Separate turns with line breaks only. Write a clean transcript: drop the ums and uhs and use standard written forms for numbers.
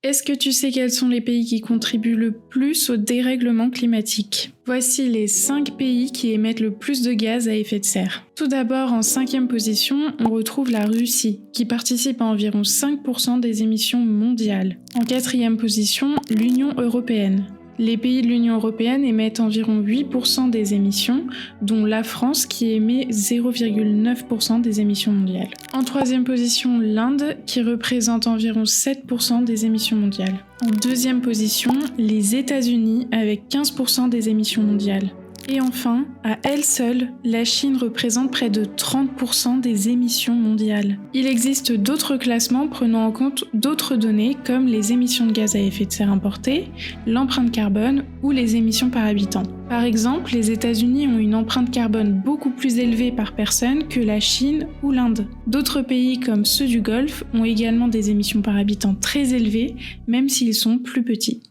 Est-ce que tu sais quels sont les pays qui contribuent le plus au dérèglement climatique ? Voici les 5 pays qui émettent le plus de gaz à effet de serre. Tout d'abord, en 5e position, on retrouve la Russie, qui participe à environ 5% des émissions mondiales. En 4e position, l'Union européenne. Les pays de l'Union européenne émettent environ 8% des émissions, dont la France qui émet 0,9% des émissions mondiales. En 3e position, l'Inde qui représente environ 7% des émissions mondiales. En 2e position, les États-Unis avec 15% des émissions mondiales. Et enfin, à elle seule, la Chine représente près de 30% des émissions mondiales. Il existe d'autres classements prenant en compte d'autres données comme les émissions de gaz à effet de serre importées, l'empreinte carbone ou les émissions par habitant. Par exemple, les États-Unis ont une empreinte carbone beaucoup plus élevée par personne que la Chine ou l'Inde. D'autres pays comme ceux du Golfe ont également des émissions par habitant très élevées, même s'ils sont plus petits.